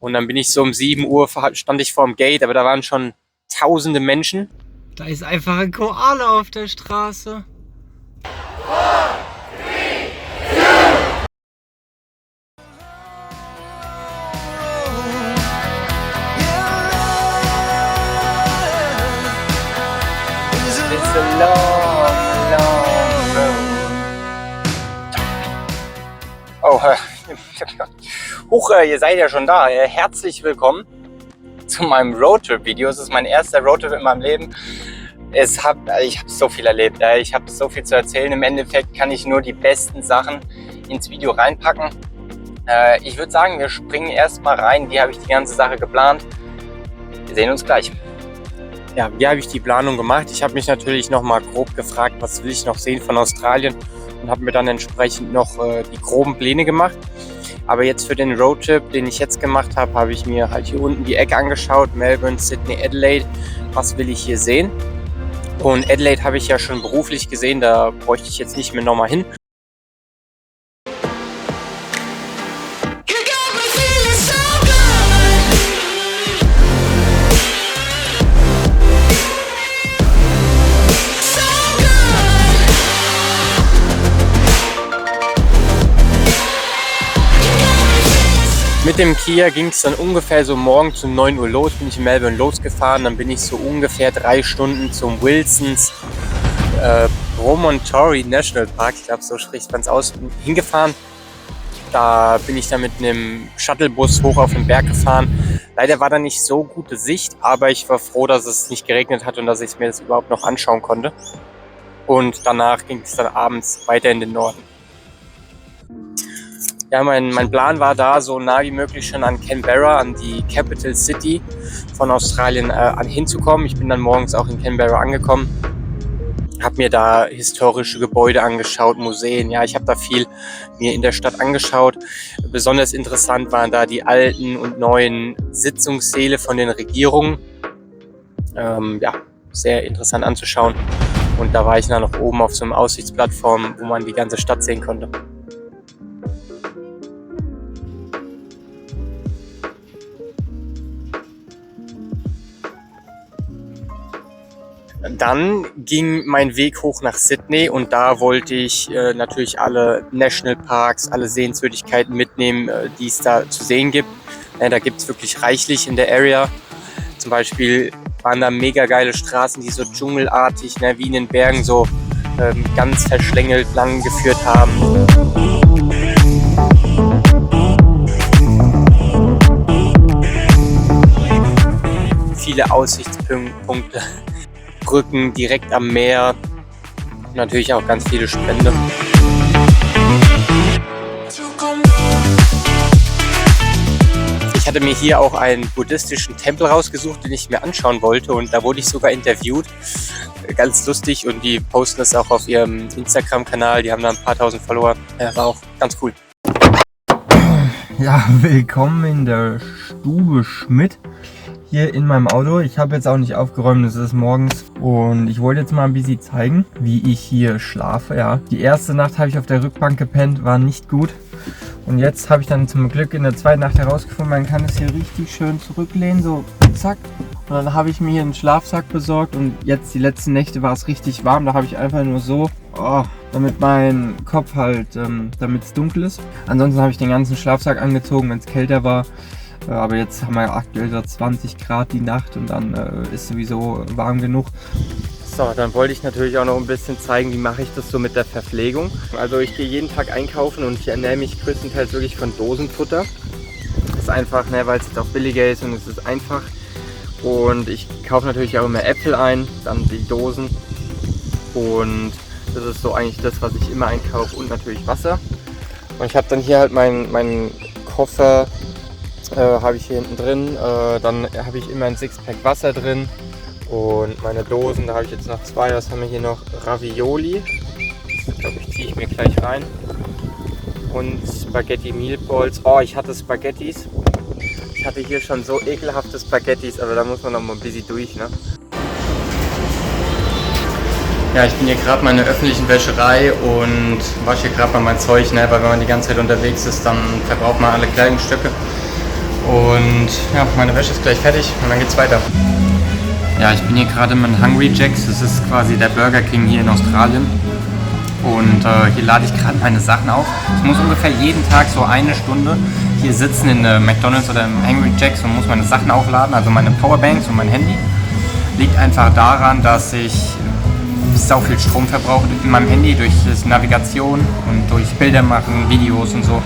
Und dann bin ich so um 7 Uhr, stand ich vorm Gate, aber da waren schon tausende Menschen. Da ist einfach ein Koala auf der Straße. It's a long, long road. Oh, huch, ihr seid ja schon da. Herzlich willkommen zu meinem Roadtrip-Video. Es ist mein erster Roadtrip in meinem Leben. Ich habe so viel erlebt. Ich habe so viel zu erzählen. Im Endeffekt kann ich nur die besten Sachen ins Video reinpacken. Ich würde sagen, wir springen erstmal rein. Wie habe ich die ganze Sache geplant? Wir sehen uns gleich. Ja, wie habe ich die Planung gemacht? Ich habe mich natürlich noch mal grob gefragt, was will ich noch sehen von Australien, und habe mir dann entsprechend noch die groben Pläne gemacht. Aber jetzt für den Roadtrip, den ich jetzt gemacht habe, habe ich mir halt hier unten die Ecke angeschaut. Melbourne, Sydney, Adelaide. Was will ich hier sehen? Und Adelaide habe ich ja schon beruflich gesehen, da bräuchte ich jetzt nicht mehr nochmal hin. Mit dem Kia ging es dann ungefähr so morgens um 9 Uhr los, bin ich in Melbourne losgefahren. Dann bin ich so ungefähr 3 Stunden zum Wilsons Promontory National Park, ich glaube so spricht man es aus, hingefahren. Da bin ich dann mit einem Shuttlebus hoch auf den Berg gefahren. Leider war da nicht so gute Sicht, aber ich war froh, dass es nicht geregnet hat und dass ich mir das überhaupt noch anschauen konnte. Und danach ging es dann abends weiter in den Norden. Ja, mein Plan war da, so nah wie möglich schon an Canberra, an die Capital City von Australien hinzukommen. Ich bin dann morgens auch in Canberra angekommen, habe mir da historische Gebäude angeschaut, Museen. Ja, ich habe da viel mir in der Stadt angeschaut. Besonders interessant waren da die alten und neuen Sitzungssäle von den Regierungen. Ja, sehr interessant anzuschauen. Und da war ich dann noch oben auf so einer Aussichtsplattform, wo man die ganze Stadt sehen konnte. Dann ging mein Weg hoch nach Sydney und da wollte ich natürlich alle Nationalparks, alle Sehenswürdigkeiten mitnehmen, die es da zu sehen gibt. Da gibt es wirklich reichlich in der Area. Zum Beispiel waren da mega geile Straßen, die so dschungelartig, wie in den Bergen, so ganz verschlängelt lang geführt haben. Viele Aussichtspunkte. Brücken direkt am Meer, natürlich auch ganz viele Strände. Ich hatte mir hier auch einen buddhistischen Tempel rausgesucht, den ich mir anschauen wollte, und da wurde ich sogar interviewt. Ganz lustig, und die posten das auch auf ihrem Instagram-Kanal, die haben da ein paar tausend Follower. War auch ganz cool. Ja, willkommen in der Stube Schmidt. Hier in meinem Auto. Ich habe jetzt auch nicht aufgeräumt, es ist morgens, und ich wollte jetzt mal ein bisschen zeigen, wie ich hier schlafe. Ja, die erste Nacht habe ich auf der Rückbank gepennt, war nicht gut, und jetzt habe ich dann zum Glück in der zweiten Nacht herausgefunden, man kann es hier richtig schön zurücklehnen, so zack, und dann habe ich mir hier einen Schlafsack besorgt, und jetzt die letzten Nächte war es richtig warm, da habe ich einfach nur so, damit mein Kopf halt, damit es dunkel ist. Ansonsten habe ich den ganzen Schlafsack angezogen, wenn es kälter war. Aber jetzt haben wir ja aktuell so 20 Grad die Nacht, und dann ist sowieso warm genug. So, dann wollte ich natürlich auch noch ein bisschen zeigen, wie mache ich das so mit der Verpflegung. Also ich gehe jeden Tag einkaufen und ich ernähre mich größtenteils wirklich von Dosenfutter. Das ist einfach, weil es jetzt auch billiger ist und es ist einfach. Und ich kaufe natürlich auch immer Äpfel ein, dann die Dosen. Und das ist so eigentlich das, was ich immer einkaufe, und natürlich Wasser. Und ich habe dann hier halt meinen Koffer. Habe ich hier hinten drin, dann habe ich immer ein Sixpack Wasser drin und meine Dosen, da habe ich jetzt noch 2, was haben wir hier noch? Ravioli, ich glaube, ich ziehe mir gleich rein, und Spaghetti Meatballs. Ich hatte Spaghettis, ich hatte hier schon so ekelhafte Spaghettis, aber da muss man noch mal ein bisschen durch, ne? Ja, ich bin hier gerade mal in der öffentlichen Wäscherei und wasche hier gerade mal mein Zeug, weil wenn man die ganze Zeit unterwegs ist, dann verbraucht man alle Kleidungsstücke. Und ja, meine Wäsche ist gleich fertig und dann geht's weiter. Ja, ich bin hier gerade mit Hungry Jacks. Das ist quasi der Burger King hier in Australien. Und hier lade ich gerade meine Sachen auf. Ich muss ungefähr jeden Tag so eine Stunde hier sitzen in McDonald's oder im Hungry Jacks und muss meine Sachen aufladen, also meine Powerbanks und mein Handy. Liegt einfach daran, dass ich sau viel Strom verbrauche in meinem Handy durch das Navigation und durch Bilder machen, Videos und so.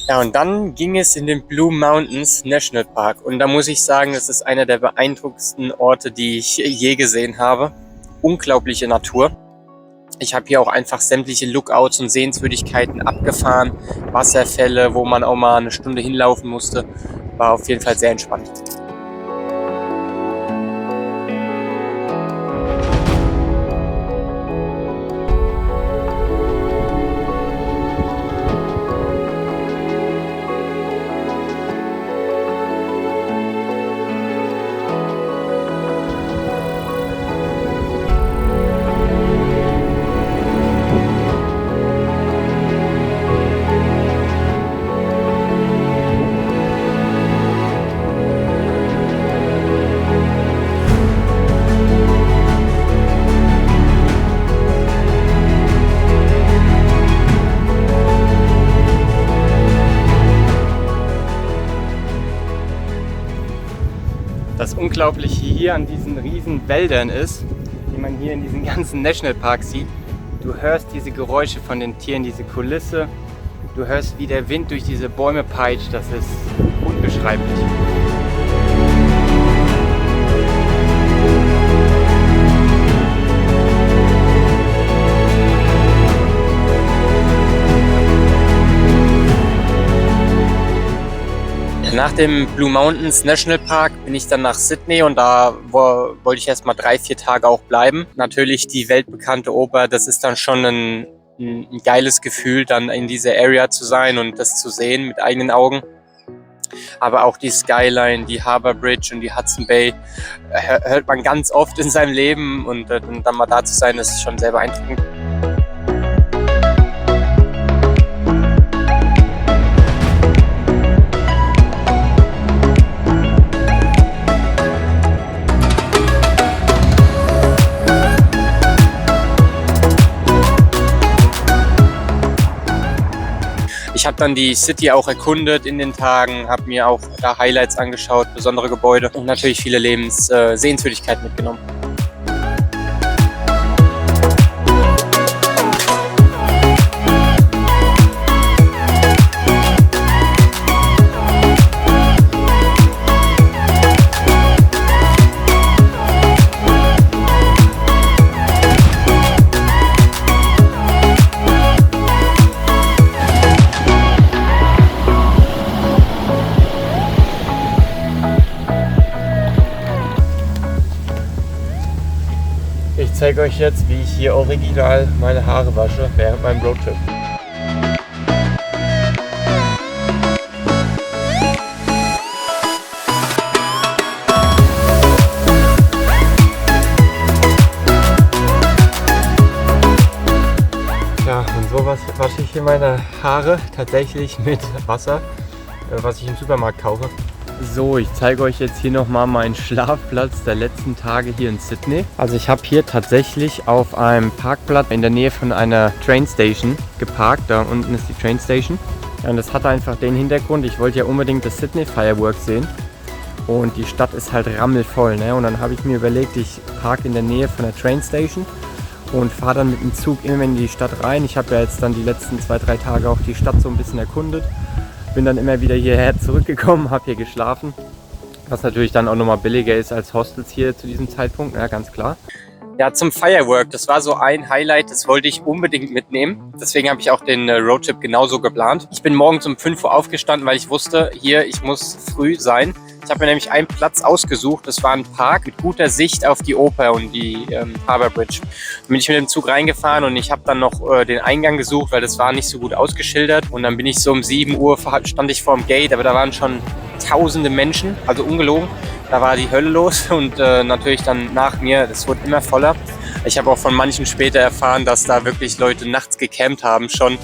Ja, und dann ging es in den Blue Mountains National Park. Und da muss ich sagen, das ist einer der beeindruckendsten Orte, die ich je gesehen habe. Unglaubliche Natur. Ich habe hier auch einfach sämtliche Lookouts und Sehenswürdigkeiten abgefahren. Wasserfälle, wo man auch mal eine Stunde hinlaufen musste. War auf jeden Fall sehr entspannt. Das Unglaubliche hier an diesen riesen Wäldern ist, die man hier in diesen ganzen Nationalparks sieht. Du hörst diese Geräusche von den Tieren, diese Kulisse. Du hörst, wie der Wind durch diese Bäume peitscht. Das ist unbeschreiblich. Nach dem Blue Mountains National Park bin ich dann nach Sydney und da wollte ich erstmal 3-4 Tage auch bleiben. Natürlich die weltbekannte Oper, das ist dann schon ein geiles Gefühl, dann in dieser Area zu sein und das zu sehen mit eigenen Augen. Aber auch die Skyline, die Harbour Bridge und die Hudson Bay hört man ganz oft in seinem Leben und dann mal da zu sein, das ist schon sehr beeindruckend. Ich habe dann die City auch erkundet in den Tagen, habe mir auch da Highlights angeschaut, besondere Gebäude und natürlich viele Sehenswürdigkeiten mitgenommen. Ich zeige euch jetzt, wie ich hier original meine Haare wasche während meinem Roadtrip. Ja, und so wasche ich hier meine Haare tatsächlich mit Wasser, was ich im Supermarkt kaufe. So, ich zeige euch jetzt hier nochmal meinen Schlafplatz der letzten Tage hier in Sydney. Also ich habe hier tatsächlich auf einem Parkplatz in der Nähe von einer Trainstation geparkt. Da unten ist die Trainstation. Ja, und das hat einfach den Hintergrund, ich wollte ja unbedingt das Sydney Fireworks sehen. Und die Stadt ist halt rammelvoll, ne? Und dann habe ich mir überlegt, ich parke in der Nähe von der Trainstation und fahre dann mit dem Zug immer in die Stadt rein. Ich habe ja jetzt dann die letzten 2-3 Tage auch die Stadt so ein bisschen erkundet. Bin dann immer wieder hierher zurückgekommen, habe hier geschlafen, was natürlich dann auch nochmal billiger ist als Hostels hier zu diesem Zeitpunkt, ja ganz klar. Ja, zum Firework, das war so ein Highlight, das wollte ich unbedingt mitnehmen. Deswegen habe ich auch den Roadtrip genauso geplant. Ich bin morgens um 5 Uhr aufgestanden, weil ich wusste, ich muss früh sein. Ich habe mir nämlich einen Platz ausgesucht, das war ein Park mit guter Sicht auf die Oper und die Harbour Bridge. Dann bin ich mit dem Zug reingefahren und ich habe dann noch den Eingang gesucht, weil das war nicht so gut ausgeschildert. Und dann bin ich so um 7 Uhr, stand ich vor dem Gate, aber da waren schon tausende Menschen, also ungelogen. Da war die Hölle los und natürlich dann nach mir, das wurde immer voller. Ich habe auch von manchen später erfahren, dass da wirklich Leute nachts gecampt haben schon.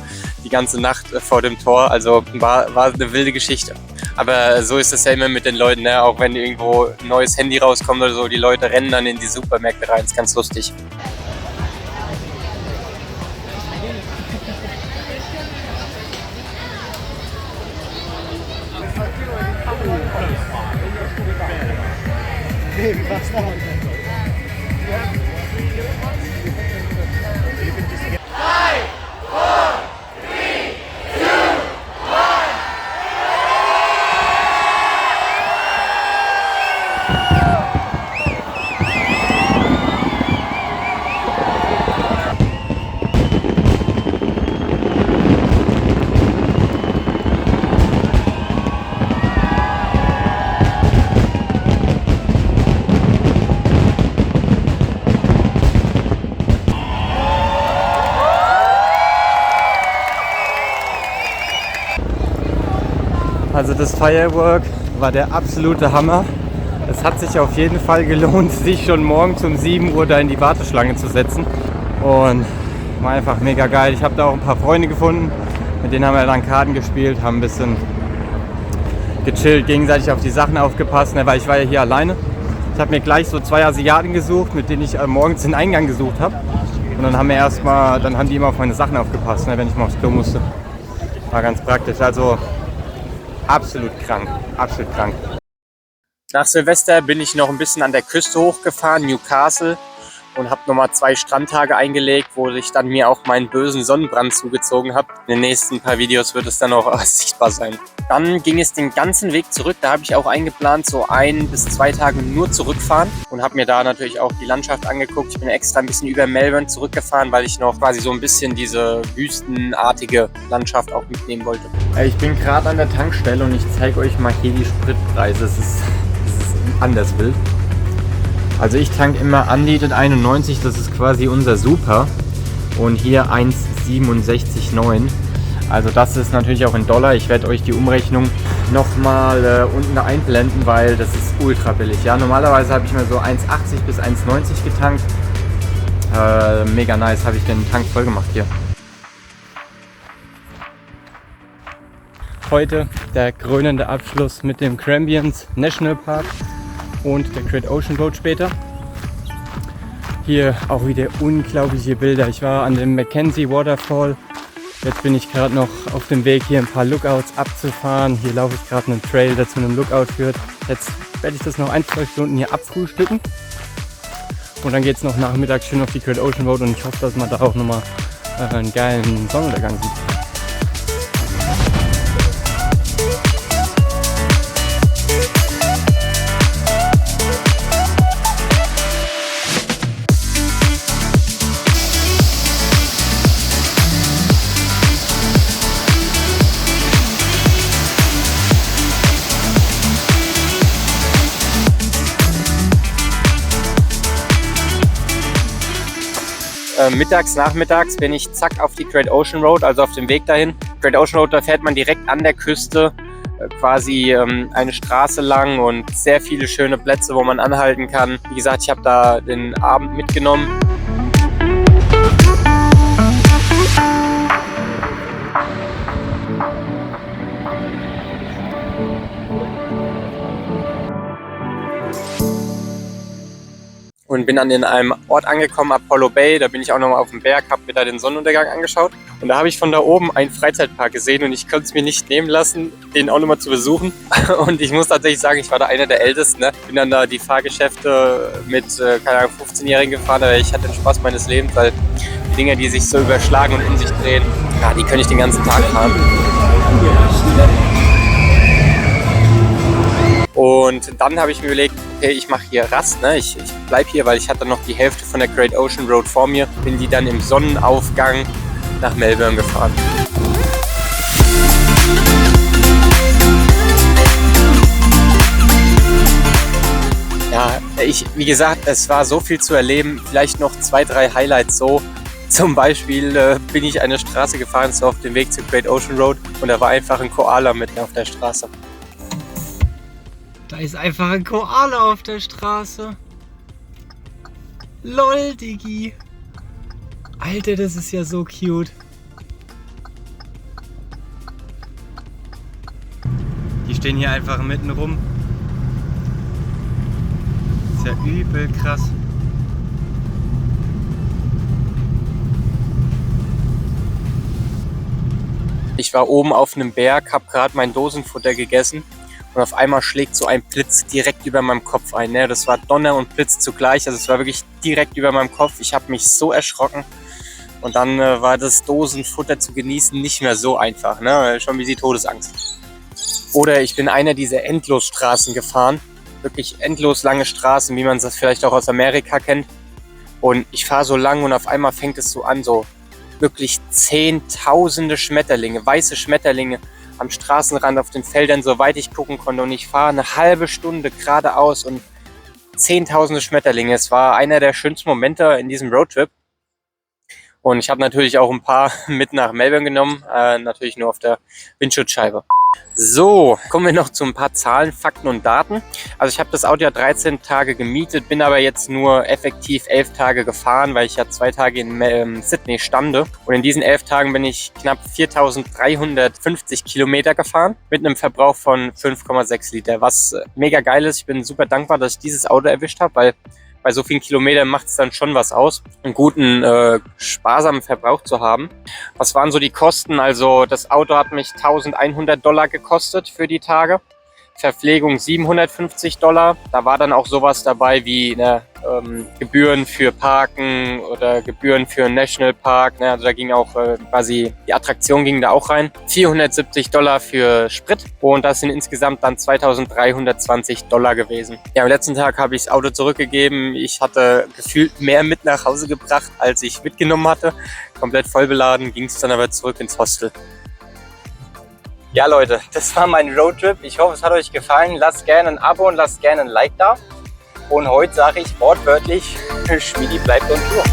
die ganze Nacht vor dem Tor. Also war eine wilde Geschichte. Aber so ist es ja immer mit den Leuten, ne? Auch wenn irgendwo ein neues Handy rauskommt oder so, die Leute rennen dann in die Supermärkte rein. Ist ganz lustig. Also das Firework war der absolute Hammer. Es hat sich auf jeden Fall gelohnt, sich schon morgens um 7 Uhr da in die Warteschlange zu setzen. Und war einfach mega geil. Ich habe da auch ein paar Freunde gefunden, mit denen haben wir dann Karten gespielt, haben ein bisschen gechillt, gegenseitig auf die Sachen aufgepasst, weil ich war ja hier alleine. Ich habe mir gleich so 2 Asiaten gesucht, mit denen ich morgens den Eingang gesucht habe. Und dann haben die immer auf meine Sachen aufgepasst, wenn ich mal aufs Klo musste. War ganz praktisch. Also absolut krank, absolut krank. Nach Silvester bin ich noch ein bisschen an der Küste hochgefahren, Newcastle, und habe nochmal 2 Strandtage eingelegt, wo ich dann mir auch meinen bösen Sonnenbrand zugezogen habe. In den nächsten paar Videos wird es dann auch sichtbar sein. Dann ging es den ganzen Weg zurück. Da habe ich auch eingeplant, so 1 bis 2 Tage nur zurückfahren und habe mir da natürlich auch die Landschaft angeguckt. Ich bin extra ein bisschen über Melbourne zurückgefahren, weil ich noch quasi so ein bisschen diese wüstenartige Landschaft auch mitnehmen wollte. Ich bin gerade an der Tankstelle und ich zeige euch mal hier die Spritpreise. Es ist anders wild. Also ich tanke immer Unleaded 91, das ist quasi unser Super. Und hier 1,67,9. Also das ist natürlich auch in Dollar. Ich werde euch die Umrechnung nochmal unten einblenden, weil das ist ultra billig. Ja, normalerweise habe ich mal so 1,80 bis 1,90 getankt. Mega nice, habe ich den Tank voll gemacht hier. Heute der krönende Abschluss mit dem Grampians National Park und der Great Ocean Road später. Hier auch wieder unglaubliche Bilder. Ich war an dem Mackenzie Waterfall. Jetzt bin ich gerade noch auf dem Weg, hier ein paar Lookouts abzufahren. Hier laufe ich gerade einen Trail, der zu einem Lookout führt. Jetzt werde ich das noch 1-2 Stunden hier abfrühstücken. Und dann geht es noch nachmittags schön auf die Great Ocean Road und ich hoffe, dass man da auch nochmal einen geilen Sonnenuntergang sieht. Nachmittags bin ich zack auf die Great Ocean Road, also auf dem Weg dahin. Great Ocean Road, da fährt man direkt an der Küste quasi eine Straße lang und sehr viele schöne Plätze, wo man anhalten kann. Wie gesagt, ich habe da den Abend mitgenommen. Und bin dann in einem Ort angekommen, Apollo Bay. Da bin ich auch nochmal auf dem Berg, habe mir da den Sonnenuntergang angeschaut. Und da habe ich von da oben einen Freizeitpark gesehen und ich konnte es mir nicht nehmen lassen, den auch nochmal zu besuchen. Und ich muss tatsächlich sagen, ich war da einer der Ältesten. Ne? Bin dann da die Fahrgeschäfte mit, keine Ahnung, 15-Jährigen gefahren, aber ich hatte den Spaß meines Lebens, weil die Dinger, die sich so überschlagen und in sich drehen, ja, die könnte ich den ganzen Tag fahren. Und dann habe ich mir überlegt, okay, ich mache hier Rast, ne? Ich bleibe hier, weil ich hatte noch die Hälfte von der Great Ocean Road vor mir. Bin die dann im Sonnenaufgang nach Melbourne gefahren. Ja, wie gesagt, es war so viel zu erleben. Vielleicht noch 2, 3 Highlights so. Zum Beispiel bin ich eine Straße gefahren, so auf dem Weg zur Great Ocean Road. Und da war einfach ein Koala mitten auf der Straße. Da ist einfach ein Koala auf der Straße. Lol, Diggi. Alter, das ist ja so cute. stehen hier einfach mitten rum. Ist ja übel krass. Ich war oben auf einem Berg, habe gerade mein Dosenfutter gegessen und auf einmal schlägt so ein Blitz direkt über meinem Kopf ein. Ne? Das war Donner und Blitz zugleich, also es war wirklich direkt über meinem Kopf. Ich habe mich so erschrocken und dann war das Dosenfutter zu genießen nicht mehr so einfach. Ne? Schon wie die Todesangst. Oder ich bin einer dieser Endlosstraßen gefahren, wirklich endlos lange Straßen, wie man das vielleicht auch aus Amerika kennt. Und ich fahre so lang und auf einmal fängt es so an, so wirklich zehntausende Schmetterlinge, weiße Schmetterlinge am Straßenrand auf den Feldern, soweit ich gucken konnte. Und ich fahre eine halbe Stunde geradeaus und zehntausende Schmetterlinge. Es war einer der schönsten Momente in diesem Roadtrip. Und ich habe natürlich auch ein paar mit nach Melbourne genommen, natürlich nur auf der Windschutzscheibe. So, kommen wir noch zu ein paar Zahlen, Fakten und Daten. Also ich habe das Auto ja 13 Tage gemietet, bin aber jetzt nur effektiv 11 Tage gefahren, weil ich ja 2 Tage in Sydney stande. Und in diesen 11 Tagen bin ich knapp 4.350 Kilometer gefahren mit einem Verbrauch von 5,6 Liter, was mega geil ist. Ich bin super dankbar, dass ich dieses Auto erwischt habe, weil bei so vielen Kilometern macht es dann schon was aus, einen guten, sparsamen Verbrauch zu haben. Was waren so die Kosten? Also das Auto hat mich $1.100 gekostet für die Tage. Verpflegung $750. Da war dann auch sowas dabei wie Gebühren für Parken oder Gebühren für einen Nationalpark. Ne? Also da ging auch quasi, die Attraktion ging da auch rein. $470 für Sprit und das sind insgesamt dann $2.320 gewesen. Ja, am letzten Tag habe ich das Auto zurückgegeben. Ich hatte gefühlt mehr mit nach Hause gebracht, als ich mitgenommen hatte. Komplett voll beladen, ging es dann aber zurück ins Hostel. Ja Leute, das war mein Roadtrip. Ich hoffe, es hat euch gefallen. Lasst gerne ein Abo und lasst gerne ein Like da. Und heute sage ich wortwörtlich, Schmiedi bleibt on Tour.